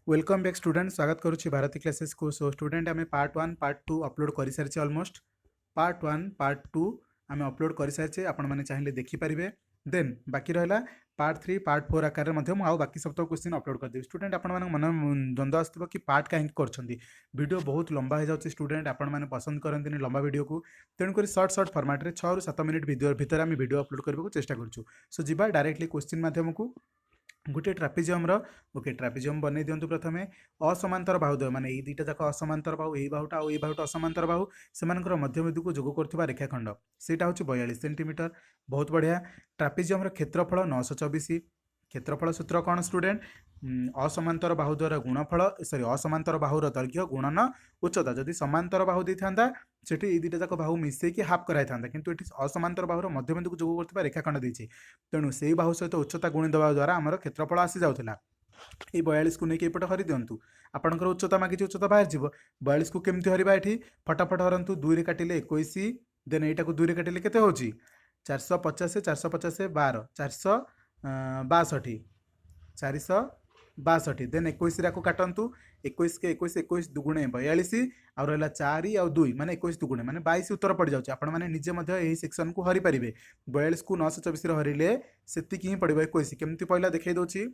Welcome back student स्वागत करुच्ची Bharti classes को। So student आम पार्ट 1 पार्ट 2 अपलोड कर सारी ऑलमोस्ट पार्ट 1 पार्ट 2 आम अपलोड कर सारी आपण मैंने चाहिए देखिपारे। देन बाकी रहा पार्ट 3 पार्ट 4 आकार बाकी सब तो क्वेश्चन अपलोड कर देवी। स्टूडेंट आप मन द्वंद्व आसो कि पार्ट कहीं वीडियो बहुत लंबा हो जाए स्टूडेंट आपण मैंने पसंद करते लंबा वीडियो को तेणुक सर्ट फॉर्मेट 6 ରୁ 7 मिनट भितर आम वीडियो अपलोड करने को चेष्टा करूँ। सो जी डायरेक्टली क्वेश्चन मध्यम को गोटे ट्रापेजियम ओके ट्रापेजियम बन दिंतु प्रथम असमांतर बाहुद्वय माने ये दुईटा जाक असमांतर बाहु यही बाहुटा और बाहुटा असमांतर बाहु से मध्यबिंदु को जोग कर रेखाखंड सेटा हूँ 42 सेंटीमीटर। बहुत बढ़िया। ट्रापेजियम क्षेत्रफल 924। क्षेत्रफल सूत्र कौन स्टूडेंट असमांतर बाहु द्वारा गुणफल सॉरी असमांतर बाहुर दैर्घ्य गुणन उच्चता। जदि समांतर बाहु दी था सेठी ये दुईटा जाक बाहु मिसेक हाफ कराई था किंतु ये असमांतर बाहुर मध्यबिंदु को जोग कर रेखाखंड देती तेणु से बाहु सहित उच्चता गुणी देवा द्वारा आमर क्षेत्रफल आसी जाऊला। ये 42 को लेकिन एपटे हरी दिंतु आपंकर उच्चता मागिची उच्चता बाहर जीव 42 को केमती हरवा ये फटाफट हरतु 2 रे काटिले 21 देन यटा को 2 रे काटिले केते होची 450 450 12 462 462 देन 21 को काटतु 21 के 21 21 दुगुणे 42 आउ रहा 4 आउ 2 माने 21 दुगुणे माने 22 उत्तर पड़ जाऊँ। आपण मैंने निजे यही सेक्शन को हरी पारे 42 को 924 हरिले से ही पड़ो 21 केमती पहला देखई दूसरी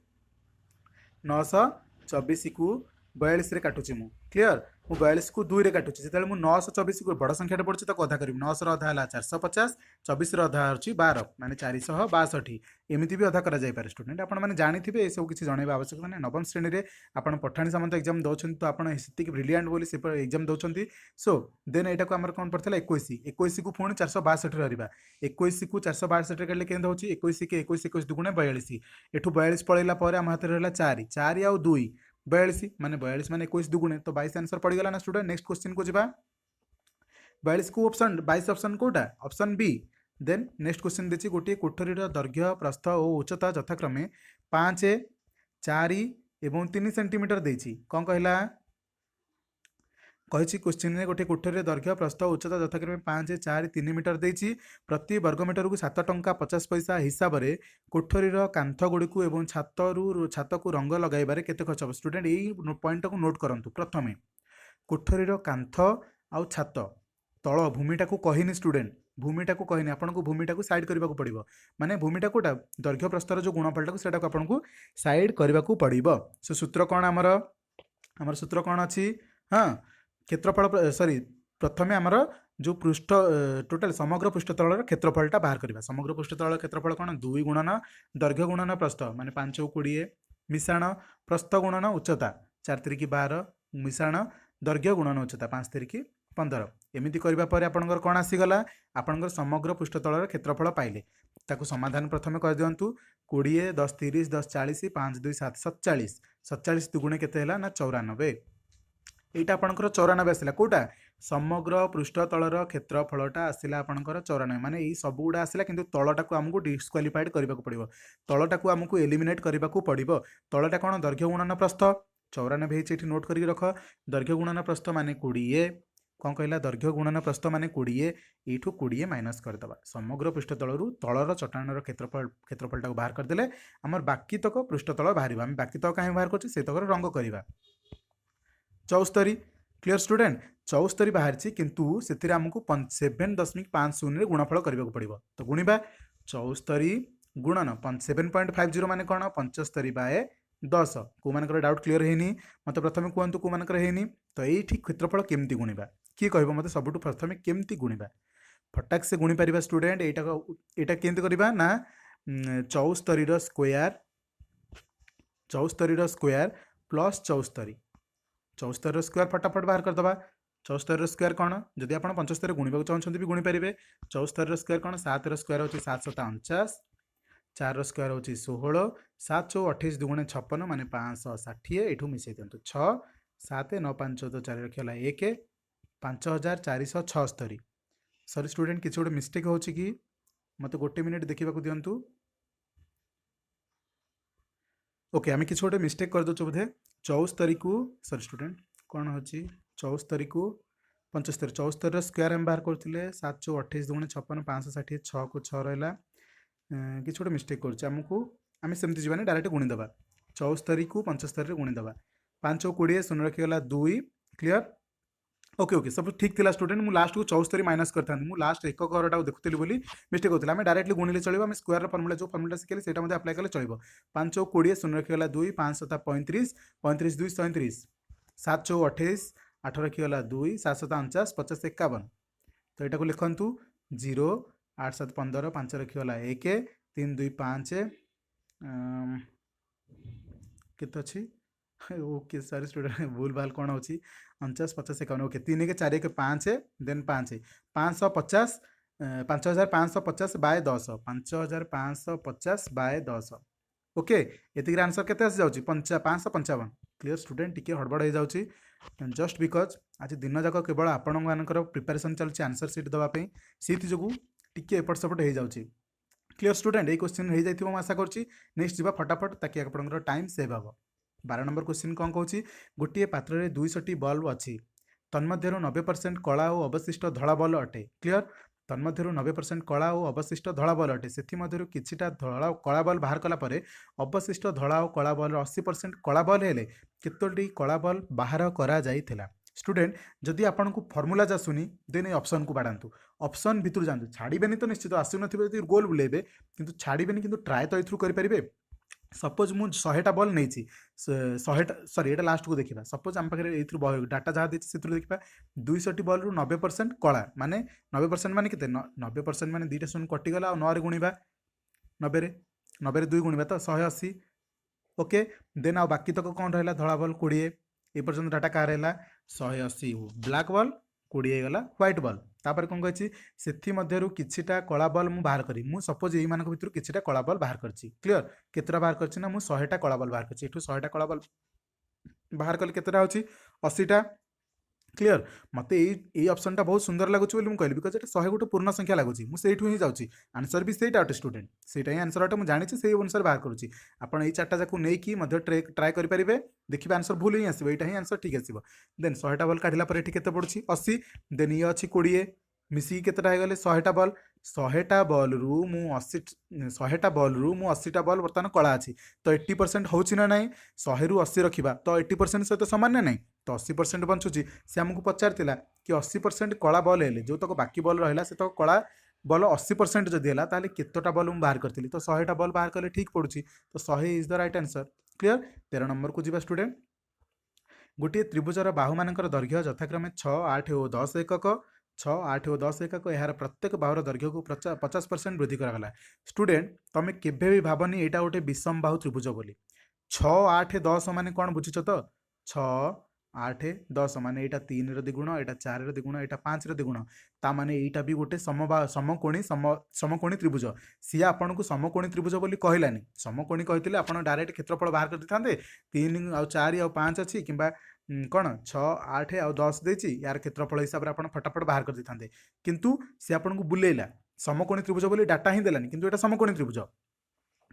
924 को 42 काटुची मु क्लीयर मु 42 को 2 रे काटुची जो 924 को बड़ संख्या पड़े तो अधा करी 9 अधा है 450 24 अधा अच्छी 12 माने 462 एमती भी अधा करा स्टूडेंट आपण मैंने जानी ये सब किसी जनवा आवश्यक मैंने नवम श्रेणी में आप पठाणी सामंत एग्जाम दौरान तो आप ब्रिलियंट बोली से एग्जाम दौरान। सो देन यहाँ को आम कौन पड़ता 21 को पुणी 462 हरवा 21 को 462 काटे के 21 के 21 21 दुगुणे 42 एठू 42 पलैला आम हाथ रहा 4 4 आउ 2 42 माने 42 माने 21 दुगुणे तो 22 आंसर पड़गला ना स्टूडेंट। नेक्स्ट क्वेश्चन को जीवा 42 को ऑप्शन 22 ऑप्शन कोटा option B. Then next question देछि गोटे कोठरीर दैर्घ्य प्रस्थ और उच्चता यथाक्रमे 5 4 एवं 3 सेंटीमीटर देछि कौन कहला कही क्वेश्चन में गोटे कोठरी दैर्घ्य प्रस्थ उच्चता यथाक्रमे 5 4 3 मीटर देछि प्रति वर्गमीटर को 7 टंका 50 पैसा हिसाब से कोठरीर कांथ गुड़ी को छात को रंग लगाइबारे केते खर्च हम स्टूडेंट यही पॉइंट को नोट करंतु। प्रथमे कोठरीर कांथ आउ छात तल भूमिटा को कहनी स्टूडेंट भूमिटा को कहनी आपन को भूमिटा को साइड करने को पड़ो माने भूमिटा कोटा दैर्घ्य प्रस्तर जो गुणफलटा को सेटा को आपन को साइड करने को पड़ो। सो सूत्र कौन आमर सूत्र कौन अच्छी हाँ क्षेत्रफल सॉरी प्रथमे आमर जो पृष्ठ टोटाल समग्र पृष्ठतल क्षेत्रफलटा बाहर करवा समग्र पृष्ठतल क्षेत्रफल कौन 2 गुणन दैर्घ्य गुणन प्रस्थ माने 5 20 मिश्रण प्रस्थ गुणन उच्चता 4 3 12 मिश्रण दैर्घ्य गुणन उच्चता 5 3 15 एमती करबा परे आपनकर कौन आसीगला आपनकर समग्र पृष्ठतल क्षेत्रफल पाइले ताकू समाधान प्रथमे कर दियंतु 20 10 30 10 40 5 2 7 47 47 दुगुणे केते हला ना 94 এইটা আপনার 94 আসला কোটা समग्र पृष्ठतलर क्षेत्रफलटा आसला आपंकर 94 माने यही सब गुड़ा आसला किंतु तलटा को आमको डिस्क्वालिफाइड करने को पड़ो तलटा को आमको एलिमिनेट करने को पड़ो। तलटा कौन दैर्घ्य गुणन प्रस्थ 94 होती नोट करके रख दैर्घ्य गुणन प्रस्थ माने 20 कौन कहला दैर्घ्य गुणन प्रस्थ माने 20 यू 20 माइनस करदे समग्र पृष्ठतल तलर चट्टान क्षेत्रफलटा को बाहर करदे आमर बाकी तक पृष्ठतल बाहर आम बाकी तक कहीं बाहर कर रंग करवा 74 क्लियर स्टूडेंट 74 बाहर किंतु से आमको 7.50 गुणफल करने को पड़ो तो गुणवा 74 गुणन 7.50 मान कौन 75/10 को मानकर डाउट क्लियर है मत प्रथम कहतु को मानकर है तो ये क्षेत्रफल केमती गुणवा किए कह मत सब प्रथम केमती गुणवा फटाक से गुणी पार स्टूडेंट यहाँ केमती करवा ना 74 स्क्वायर प्लस 74 स्क्वायर फटाफट बाहर करदे 74 स्क्वायर कौन जदि आप 75 गुणा चाहते भी गुणी पारे 74 स्क्वायर कौन 7 स्क्वायर होची 7 7 49 4 स्क्वायर होची 16 7 चौ 28 दुगुणे 56 माने 560 एठू मिसई दिंतु 6 7 9 5 14 4 रखला 1 5476 सॉरी स्टूडेंट किसी गोटे मिस्टेक होची कि मत गोटे मिनिट देखा दिंतु ओके आम किसी गोटे मिस्टेक कर दो बोधे 74 को सॉरी स्टूडेंट कौन होची 74 को 75 74 स्क्वायर हम बाहर करते 7 चौ 28 दुगुणे 56 560 6 को 6 रहा किसी गोटे मिस्टेक करमको आम सेमती जावानी डायरेक्ट गुणीदे 74 को 75 गुणीदे पांच चौ 20 शून्य रखीगला 2 क्लीयर ओके ओके सब ठीक थिला स्टूडेंट मु लास्ट को 74 माइनस करता मु लास्ट एक घरटा देखुली बोली मिस्टेक होता आम डायरेक्टली गुणिले चलो आम स्क्वायर फर्मुला जो फर्मुला शिखे से अप्लाई कले चलो 5 चौ 20 शून्य रखीगला 2 5 7 35 35 2 37 7 चौ 28 8 रखीगला 2 7 7 49 50 51 तो यहाँ को लिखु 0 8 7 15 5 रखीगला 1 3 2 5 केते अच्छी ओके सॉरी स्टूडेंट भूल भाल कौन होची 49 50 51 ओके 3 के 4 के 5 देन 5 550 5550 बाय 10 5550 बाय 10 ओके ये आंसर केते आसी जाउची 555 क्लियर स्टूडेंट टिके हड़बड़ हो जाउची जस्ट बिकज आज दिन जाक केवल आपण मानकर प्रिपरेशन चलची आंसर सीट दवाई से जो टिके एपट सेपट हो जाउची क्लियर स्टूडेंट ये क्वेश्चन हो जाइथिबो आशा करची नेक्स्ट जीवा फटाफट ताकि आपनकर टाइम सेव हो 12 नंबर क्वेश्चन कौन कहूँ गोटे पात्र में 200 बल्ब अच्छी तन्मध्य 90% कला और अवशिष्ट धला बल्ब अटे क्लीयर तन्मध्य 90% कला और अवशिष्ट धला बल्ब अटे से किछिटा धला कला बल्ब बाहर कलापर अवशिष्ट धला और कला बल्ब 80% कला बल्ब हेले केतोटी कला बल्ब बाहर करा जाइथिला स्टूडेंट जदि आपन को फॉर्मूला जासुनी देन ए ऑप्शन को बाड़ातु ऑप्शन भितर जातु छाड़बेनी तो निश्चित आसुन गोल बुलेबे किंतु छाड़बेनी किंतु ट्राए तो एथ्रु करें सपोज मु 100टा बॉल नहीं 100टा सॉरी ये लास्ट को देखा सपोज आम पाखे डाटा जहाँ देखिए से देखा 200 बॉल रु 90% कला माने 90% माने केते 90% माने 2टा शून्य कटिगला 9 रे गुणिबा 90 रे 2 गुणिबा तो 180 ओके देन आ बाकी तक कौन रहा धला बॉल 20 ए पर्यंत डाटा कार है 180 ब्लैक बॉल 20 गला व्हाइट बॉल तापर कौन कही से किछिटा कला बॉल मु बाहर करी मु सपोज यही मान भर किछिटा कला बॉल बाहर करछि क्लियर केतरा बाहर करछि ना मु 100टा कला बॉल बाहर करछि एठु 100टा कला बॉल बाहर कले केतरा होछि 80टा क्लियर मते ये ऑप्शन टा बहुत सुंदर लगुच बोली कहली बिकज एटा 100 गोटे पूर्ण संख्या लगुच मुझे ही जाऊँगी आंसर भी सहीटा अटे स्टूडेंट सहीटा ही आंसर अटे मुझे जानी से अनुसार बाहर करुँची आपड़ ये चार्टा जाक नहीं ट्राए करेंगे देखिए आंसर भूल ही आसो यहाँ ही आंसर ठीक आसो देन 100टा बॉल काढ़ला के पड़ुची 80 देन ये अच्छी 20 मिसिकी केतेटा गले 100टा बॉल 100टा बॉल रु मु 80 100टा बॉल रु मु 80टा बॉल बर्तमान कला अच्छी तो 80% होची ना नहीं 100 रु 80 रखा तो 80% सहित सामान ना नहीं तो 80% बंचुची से आमको पचार कि 80% कला बॉल है जो तक बाकी बॉल रहा से तक कला बॉल 80% जदि है ताले केतोटा बॉल मुझे बाहर करी तो 100टा बॉल बाहर कले ठीक पड़ुची तो 100 is the right answer clear 13 number को जी स्टूडेंट गोटे त्रिभुजर बाहु मानकर दैर्घ्य यथाक्रमे 6 8 और 10 एकक 6 8 और 10 एकक यार प्रत्येक बाहुर दैर्घ्य को 50% वृद्धि कराला स्टूडेंट तुम केबे भी भावनी यहाँ गोटे विषम बाहु त्रिभुज बोली 6 8 10 माने कौन बुझीच तो 6 8 10 माने यहाँ 3 द्विगुण यहाँ 4 द्विगुण यहाँ 5 द्विगुण ता माने यहाँ भी गोटे समकोणी त्रिभुज सी आपन को समकोणी त्रिभुज बोली कहलानी समकोणी कहते आप डायरेक्ट क्षेत्रफल बाहर कर दे 3 आउ 4 आउ 5 अच्छी कि कौन 6 8 आउ 10 देती यार क्षेत्रफल हिसाब से आप फटाफट बाहर कर दे किंतु सी आपन को बुलेला समकोणी त्रिभुज बोली डाटा ही देलानी किंतु यहाँ समकोणी त्रिभुज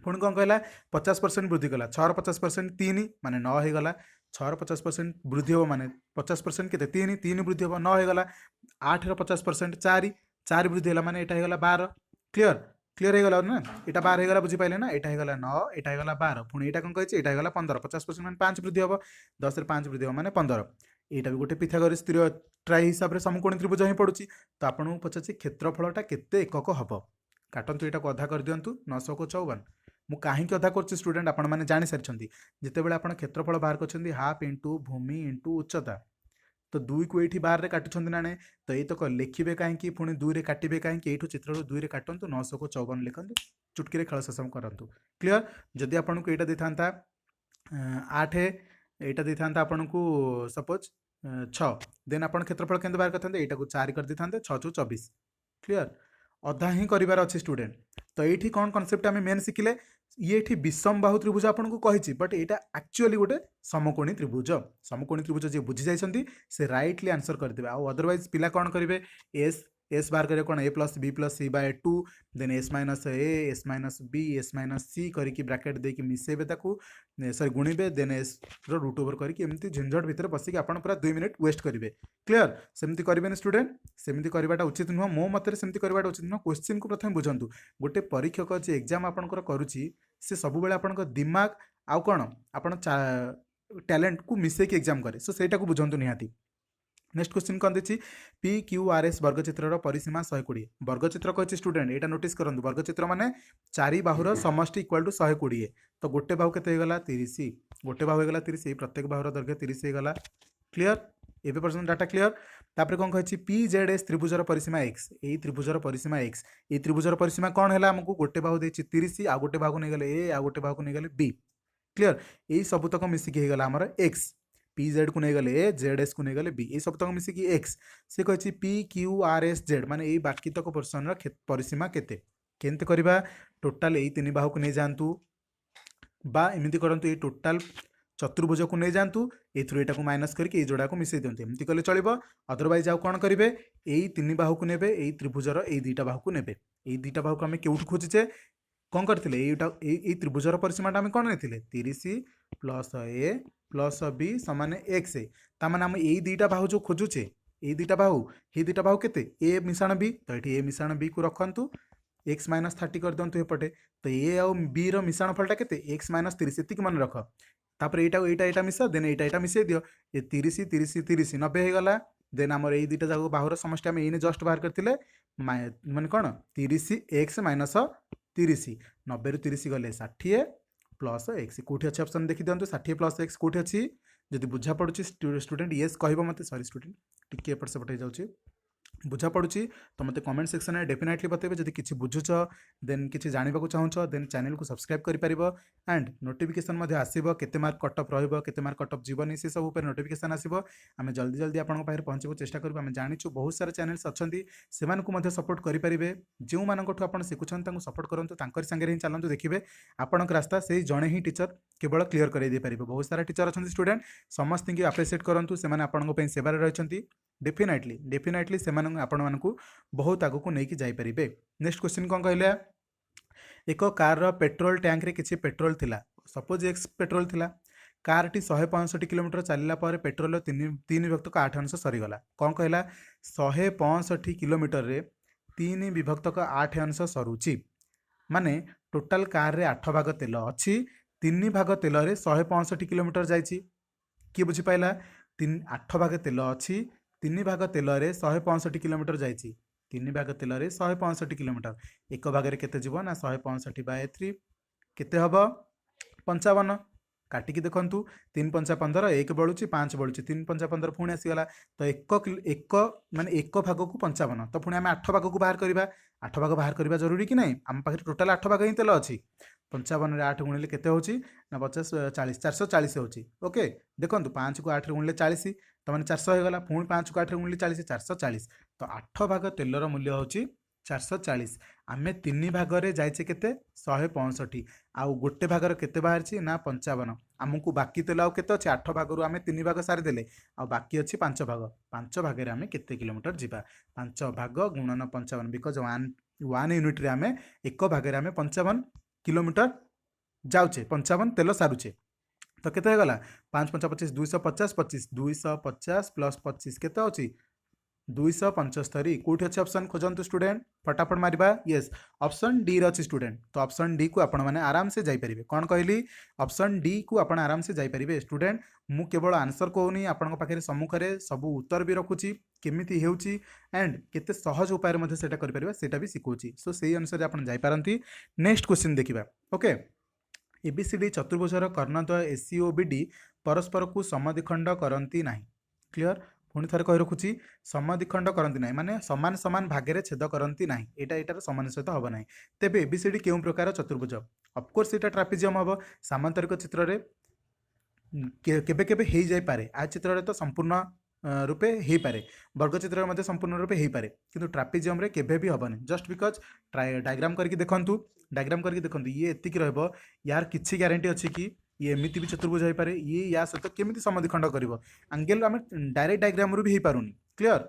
पुणी कौन कहला 50% वृद्धि कला 6 50% 3 माने 9 हो गला 6 50% वृद्धि हो माने 50% के 3 वृद्धि हो 9 हो गला 8 50% 4 4 वृद्धि है माने यहाँ होगा 12 क्लियर क्लियर हो गला ना यहाँ 12 हो गला बुझीपारे ना यहाँ होगा 9 यहाँ होगा 12 पुणी यहाँ कौन कही यहाँ होगा 15 50% माने 5 वृद्धि हम 10 5 वृद्धि हो माने 15 यहाँ भी गोटे पिथागोरस ट्राई हिसाब से समकोणी त्रिभुज ही पड़ुची तो आपको पचार क्षेत्रफलटा केते एकक हम काटतु यहाँ को अधा कर दिंतु 954 मु कहीं अधा कर स्टूडेंट आपण मैंने जानी सारी जितेबाला आप क्षेत्रफल बाहर कर हाफ इंटू भूमि इंटू उच्चता तो 2 को ये बाहर रे काटुं ना नहीं तो ये तो लिखे कहीं पुणी 2 रे काटे कहीं ये चित्र 2 रे काटतु 954 लिखते चुटकी खेल शेष करूँ क्लीयर जदि आपन को यहाँ देता 8 यहाँ देता आपन को सपोज 6 देन आप क्षेत्रफल के बाहर करते यहाँ को 4 कर देते 6 × 24 क्लीयर अधा ही करार अच्छे स्टूडेंट तो ये कौन कनसेप्ट आम मेन शिखिले ये विषम बाहु त्रिभुज आपको कही बट यहाँ एक्चुअली गोटे समकोणी त्रिभुज जी बुझी जाइए से राइटली आंसर करदे अदरवाइज पिला कौन करेंगे एस बाहर करेंगे कौन a+b+c/2 then s-a s-b s-c bracket देके मिसेबे सॉरी गुणिबे देन s रूट ओवर करके एमती झंझट भितर बसिक आपन पूरा 2 मिनिट वेस्ट करेंगे क्लियर सेमती करेंगे स्टूडेंट सेमती करवाटा उचित नुह मो मत सेमती करवाटा उचित नुह क्वेश्चन को प्रथम बुझंतु गोटे परीक्षक जे एग्जाम आपनकर करूची से सब बेले आपन दिमाग आउ कौन आपन टैलेंट को मिसेक एग्जाम करे सो सेटा को बुझंतु निहाती। नेक्स्ट क्वेश्चन कौन देछि पी क्यू आर एस वर्गचित्र परिसीमा 120 वर्गचित्र कही स्टूडेंट एटा नोटिस करंतु वर्गचित्र माने चारि बाहुर समष्टि इक्वल टू 120 तो गोटे बाहु केते होगला 30 गोटे बाहु होगला 30 प्रत्येक बाहुर दैर्घ्य 30 होगला क्लियर एबे पर्सन डाटा क्लियर तापर कौन कहि पी जेड एस त्रिभुजर परिसीमा x ए त्रिभुजर परिसीमा x ए त्रिभुजर परिसीमा कौन है हमको गोटे बाहु देछि 30 आ गोटे बाहु नै गले ए आ गोटे बाहु नै गले b क्लियर ए सब तक मिसिक हो गला हमर x पी जेड को नहीं गले ए जेड एस को नहीं गले बी ये सब तक मिसिकी एक्स से कही P Q R S Z माने ये बाकी तक पोर्सन परिसीमा केते केनते करबा टोटाल यही तीन बाहु को नहीं जानतु बा एमती करंतु ये टोटाल चतुर्भुज को नहीं जानतु एथुर एटा को माइनस करके जोड़ा को मिसई दियंतु एमती कले चलिबो अदरवाइज आउ कोन करिवे एई तीन बाहु को नेबे एई त्रिभुजर एई दुईटा बाहु को नेबे एई दुईटा बाहु को हमें केउठ खोजिचे कौन करथिले एई त्रिभुजर परिसीमाटा हमें कोन नेथिले 30 प्लस ए प्लस बी समान एक्स ताମାନେ हम एई दुईटा बाहु जो खोजुचे एई दुईटा बाहु केते ए मिश्रण बी तो ये ए मिश्रण बी को रखंतु एक्स माइनस 30 कर दियंतु एपटे तो ए आउ बी रो मिश्रण फलटा केते एक्स माइनस 30 एतिक मन रख तापर एटा मिसा देन एटा मिसई दियो ये 30 30 30 90 हो गला देन हमर एई दुईटा जाको बाहुर समष्टि हम एने जस्ट बाहर करथिले माने कोन 30 एक्स माइनस 30 90 रु 30 गले 60 प्लस एक्स कौटी अच्छे ऑप्शन देखी दिखाँ 60 प्लस एक्स कौटी अच्छी जदि बुझा पड़ुची स्टूडेंट येस कह मत सॉरी स्टूडेंट टिके एपट सेपट हो जाऊँगी बुझा पड़ुची तो मत कमेंट सेक्शन में डेफिनेटली बतेबे जदि किसी बुझुच देन किसी जानवा चाहूँ देन चैनल को सब्सक्राइब कर एंड नोटिफिकेशन आसब केते मार्क कटअप रहिबो केते मार्क कटअप जीवनी से सब ऊपर नोटिफिकेशन आसब आम जल्दी जल्दी आपन पाखे पहुँचू चेष्टा करूँ आम जाचु बहुत सारा चैनल्स अच्छा से सपोर्ट करेंगे जो मानक आप शिखुं सपोर्ट करूँ सांगे ही चलते देखिए आपण रास्ता से जड़े ही टीचर केवल क्लीयर कर पारे बहुत सारा टीचर अच्छा स्टूडेंट समस्त की अप्रिशिएट करूँ से आपण सेवार रही डेफिनेटली से आपण मानक बहुत आगक नहीं जापरेंगे। नेक्स्ट क्वेश्चन कौन कहले एक कार रो पेट्रोल टैंक रे किसी पेट्रोल थिला सपोज एक्स पेट्रोल थिला कार टी 165 किलोमीटर चलला पर पेट्रोल 3/8 सरीगला कौन कहला 165 किलोमीटर रे 3/8 सरुची माने टोटाल कार रे 8 भाग तेल अच्छी 3 भाग तेल रे 165 किलोमीटर जाइछि किए बुझी पाइला 8 भाग तेल अच्छी 3 भाग तेल रे 165 किलोमीटर जाइछि 3 भाग तेल रे 165 किलोमीटर एक भाग रे केते जीवो ना 165/3 केते हबो 55 काटिकी देखंतु 3 5 15 1 बळुची 5 बळुची 3 5 15 पुणी आसीगला तो एक माने एक भाग को 55 तो पुणी आम 8 भाग को बाहर करबा 8 भाग बाहर करबा जरूरी कि नहीं आम पाखे टोटाल 8 भाग ही तेल अच्छी 55 रे 8 गुणिले केते होची ना 50 40 440 होची ओके देखंतु 5 को 8 रे गुणिले 40 तो माने 400 हो गला पुणी 5 को 8 रे गुणिले 40 440 तो 8 भाग तेलर मूल्य होची 440 आमे 3 भाग रे जाइछे केते 165 आउ गोटे भाग रे केते बाहर छी ना 55 हमकु बाकी तेल आउ केते अछि 8 भाग रु आमे 3 भाग सारी देले आ बाकी अछि 5 भाग रे आमे केते किलोमीटर जीवा 5 भाग गुणन 55 बिकॉज़ 1 यूनिट रे आमे एक भाग रे आमे 55 किलोमीटर जाउछे 55 तेल सारुछे तो केते गला 5 5 25 250 25 250 प्लस 25 केते अछि 275 कौटी अच्छे ऑप्शन खोजंतु स्टूडेंट फटाफट मारिबा यस ऑप्शन डी रही स्टूडेंट तो ऑप्शन डी को आपण मैंने आराम से जापरेंगे कौन कहली ऑप्शन डी को आपण आराम से जापरेंगे स्टूडेंट मु केवल आंसर कहूनी आपण पाखे सम्मुखें सब उत्तर भी रखुची केमिति हेउची एंड केते सहज उपाय रे मध्ये सेटा करि परिबा सेटा भी सिखौची सो सेही अनुसार आपण जाई पारंती। नेक्स्ट क्वेश्चन देखिबा ओके एबीसीडी चतुर्भुजर कर्णद्वय एसीओबीडी परस्पर को समद्विखंड करंती नाही क्लियर पुणी थे कही रखुची समद्विखंड करंती नाही माने समान समान भागे छेद करंती नाही एटा एटार समान सहित हम ना तेबे एबीसीडी केउं प्रकार चतुर्भुज ऑफकोर्स एटा ट्रापेजियम हम सामांतरिक चित्र रे केबे केबे हेई जाय पारे आ चित्र रे तो संपूर्ण रूपे हो पारे वर्गचित्र में संपूर्ण रूपे हो पारे किंतु ट्रापेजियम रे केबे भी हबनी जस्ट बिकॉज डायग्राम करके देखंतु ये एतिक रहबो यार किछि गारंटी अछि कि ये एमती भी चतुर्भुज हो पारे ये या सहित केमिति समद्विखंड करिवो एंगल आम डायरेक्ट डायग्राम रु भी हो पारुनी क्लियर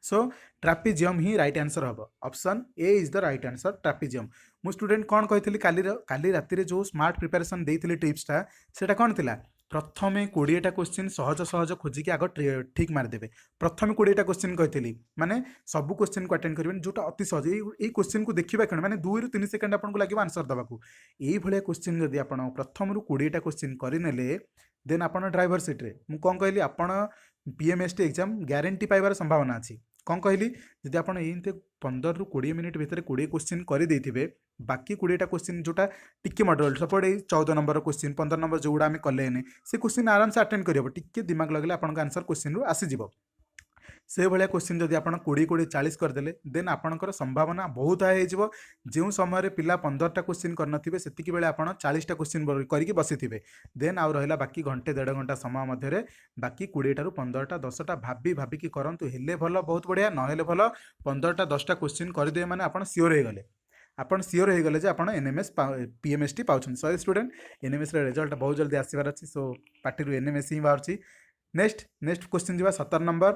सो ट्रापेजियम ही राइट आंसर हम option A is the right answer trapezium मु स्टूडेंट कौन कही काली राति जो स्मार्ट प्रिपरेशन देइथिले टिप्सटा सेटा कौन थिला प्रथमे 20टा क्वेश्चन सहज सहज खोजिकी आग ठीक मारिदेवे प्रथमे 20टा क्वेश्चन कही माने सब क्वेश्चन को अटेंड करेंगे जोटा अति सहज ये क्वेश्चन को देखा क्षण मैंने 2 ରୁ 3 सेकंड आपको लगे आंसर देवाक ये क्वेश्चन जदि आप प्रथम 20टा क्वेश्चन करने देन आपण ड्राइवर सीट रे मु कौन कहली आपण पीएमएसटी एग्जाम ग्यारंटी पाइबार संभावना अच्छी कौन कहली जदि आप 15 ରୁ 20 मिनिट भितर 20 क्वेश्चन कर बाकी 20टा क्वेश्चन जोटा टिके model support 14 number question 15 number जोड़ा आम कले से क्वेश्चन आराम से अटेंड कर टिके दिमाग लगे आपन आंसर क्वेश्चन रु आसीजिव से भाया क्वेश्चन जब आप 20-40-40 करदे देन आपंकर संभावना बहुत हाई हो जो समय पिला 15टा क्वेश्चन करनथिबे सेतिकी बेले आपण 40टा क्वेश्चन करके बसीथिबे देन आउ रहिला बाकी घंटे 1.5 घंटा समय मध्य बाकी 20टा ରୁ 15टा 10टा भाबिकी करंतु हेले भल बहुत बढ़िया नहेले भल 15टा 10टा क्वेश्चन करदे माने आपण सियोर हो गले आपण सियोर हो गले जे आपण एनएमएस पीएमएसटी पाउछन सॉरी स्टूडेंट एनएमएस रे रिजल्ट बहुत जल्दी आसीबार अछि सो पार्टी रू एनएमएस ही बाहरछि नेक्स्ट क्वेश्चन जिबा 17 नंबर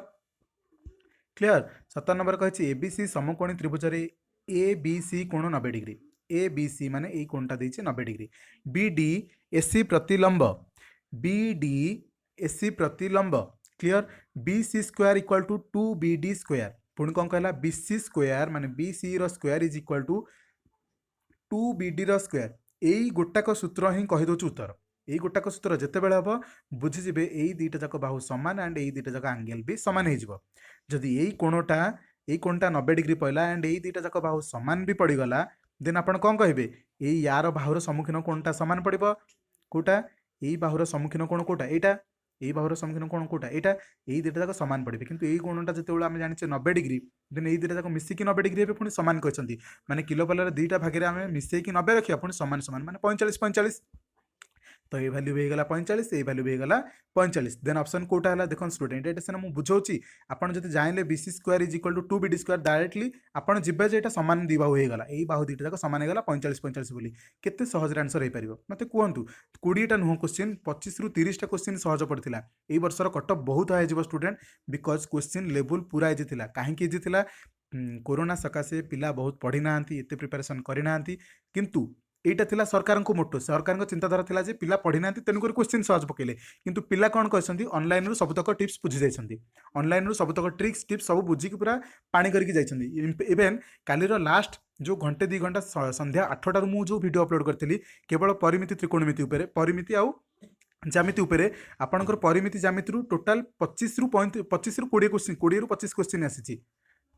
क्लियर 17 नंबर कही एबीसी समकोणी त्रिभुज एबीसी कोण 90 डिग्री एबीसी माने ए कोणटा देछि 90 डिग्री बीडी एसी प्रतिलंब बीडी एसी प्रतिलंब clear BC square equal to two BD square पुणी कौन कहला बीसी स्क्वायर माने बीसी रो square is equal to two BD रो स्क्वायर एई गोटाक सूत्र ही कहि दोछु उत्तर यही गोटाक सूत्र जितेबाला हम बुझीजे यही दुईटा जाक बाहु सामान एंड यही दुईटा जाक आंगेल भी सामान हो जदि यही कोणटा 90 डिग्री पड़ा एंड यही दुईटा जाक बाहु सामान भी पड़गला देन आप कौन कहे यही यार बाहुर सम्मुखीन कोणटा सामान पड़ो कोटा यही बाहुर सम्मुखीन कोण कोटा यहाँ यही बाहुर सम्मुखीन कोण कोटा यहाँ यही दुईटा जाक सामान पड़े किंतु यही कोणटा जिते आम जाने 90 डिग्री देन यही दुईटा जाक मिसिकी 90 डिग्री पुणी सामान कहते माने किलो पल्लार दुईटा भागे आम मिसेकी 90 रखा पुणी सामान सामान माने 45 तो ये वैल्यू भी गला 45 ये वैल्यू भी गला 45 देन ऑप्शन कोटा है देखो स्टूडेंट ये सीना मुझे बुझाऊँगी आपड़ जब जाइले BC square is equal to two BD square directly आपड़ जीवे जे सामान दी बाहु होगा यही बाहु दुईटा जाक सामान होगा 45 बोली केते सहज आंसर हो पार मत कहतु 20टा नुह क्वेश्चन 25 ରୁ 30टा क्वेश्चन सहज पड़ता यही वर्षर कटअप बहुत हाई हो स्टूडेंट बिकज क्वेश्चन लेवल पूरा इजी था कहीं इजी था कोरोना सकाशे पिला बहुत पढ़ी ना एत प्रिपेरेसन करना किंतु एटा थिला सरकार को मोटो सरकार चिंताधारा थिला जे पिला पढ़ी ना तेणुक क्वेश्चन सहज पकेले किंतु पिला कौन कहते ऑनलाइन रू सबतक टिप्स बुझी जाइछन्ती ऑनलाइन रू सबतक ट्रिक्स टिप्स सब बुझिकी पूरा पानी करके जाइछन्ती इवेन कालीर लास्ट जो घंटे 2 घंटा संध्या 8टार मु जो वीडियो अपलोड करथिली केवल परिमिति त्रिकोणमिति उपरे परिमिति आउ जामिति उपरे आपनकर परिमिति जामिति रू टोटल 25 ରୁ 20 क्वेश्चन 20 ରୁ 25 क्वेश्चन आसीची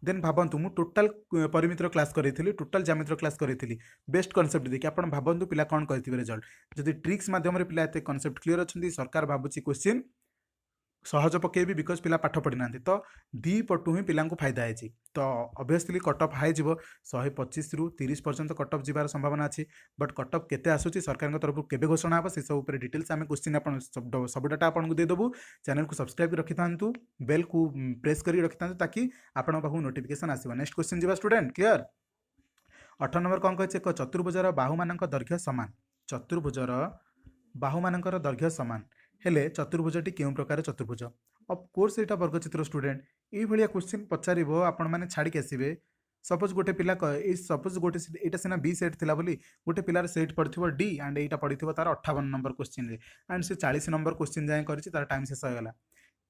देन भावतु मु टोटाल परिमितर क्लास करी टोटाल जामितर क्लास करी बेस्ट कॉन्सेप्ट देखिए आप भावतु पिला कौन करेंगे रिजल्ट जदि ट्रिक्स माध्यम पिला एत कॉन्सेप्ट क्लियर अच्छा सरकार भावुची क्वेश्चन सहज पकेबी बिकज पिला पाठ पढ़ी ना तो दी पटु ही पिला फायदा है तो ऑब्वियसली कटअप हाई जीव 125 ରୁ 30 पर्यंत कटअप जीवार संभावना अच्छी बट कटअप केते आसूची सरकार तरफ केबे घोषणा हे से सब डिटेल्स आम क्वेश्चन आप सब डाटा आपको देदेबू चैनल को सब्सक्राइब रखि था बेल को प्रेस कर रखि था ताकि आपण पाखु नोटिफिकेशन आसो नेक्स्ट क्वेश्चन जीवा स्टूडेंट क्लियर 18 नंबर कौन कहे एक चतुर्भुजर बाहु मान दैर्घ्य सामान चतुर्भुजर बाहु मान दैर्घ्य सामान हेले चतुर्भुजटी केउं प्रकार चतुर्भुज ऑफ कोर्स एटा वर्गचित्र स्टूडेंट ये भाया क्वेश्चन पचारिबो आपण माने छाड़ी आसीबे सपोज गोटे पिला सपोज गोटे एटा सिना बी सेट थिला बोली गोटे पिलार सेट पड़थिबो डी एंड एटा पड़थिबो तार 58 नंबर क्वेश्चन रे एंड से 40 नंबर क्वेश्चन जाय करछि तार टाइम शेष हो गला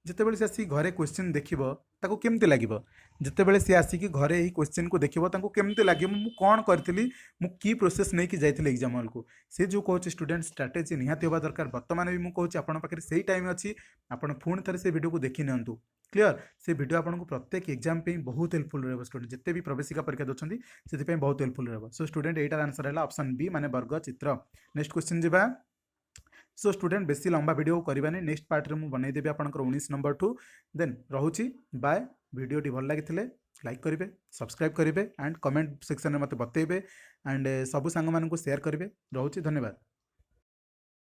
जितेबाला से आसी घरे क्वेश्चन देखिबो ताको केमते लागिबो जितेबाला से आसी घरे ही क्वेश्चन को देखिबो ताको केमते लागिबो मु कोन करथिली मु की प्रोसेस नै कि जाइथिले एग्जाम हॉल को से जो कहछि स्टूडेंट स्ट्रेटजी निहाती होबा दरकार वर्तमान भी मु कहछि आपन पाखरे सेही टाइम अछि आपन फोन थरे से वीडियो को देखि नियंतु क्लियर से वीडियो आपको प्रत्येक एग्जाम पे बहुत हेल्पफुल रहे स्टूडेंट जिते भी प्रवेशिका परीक्षा दौरान से बहुत हेल्पफुल रहा सो स्टूडेंट एटार आंसर है ऑप्शन बी माने वर्ग चित्र नेक्स्ट क्वेश्चन जीवा सो स्टूडेंट बेसी लंबा वीडियो करवानी नेक्स्ट पार्ट रे मु बनैदेवी आपनकर 19 नंबर ठू देन रहुची बाय वीडियो भल लगी लाइक करेंगे सब्सक्राइब करेंगे एंड कमेंट सेक्शन में मत बतेबे एंड सबू सांग मानू शेयर करेंगे रहुची धन्यवाद।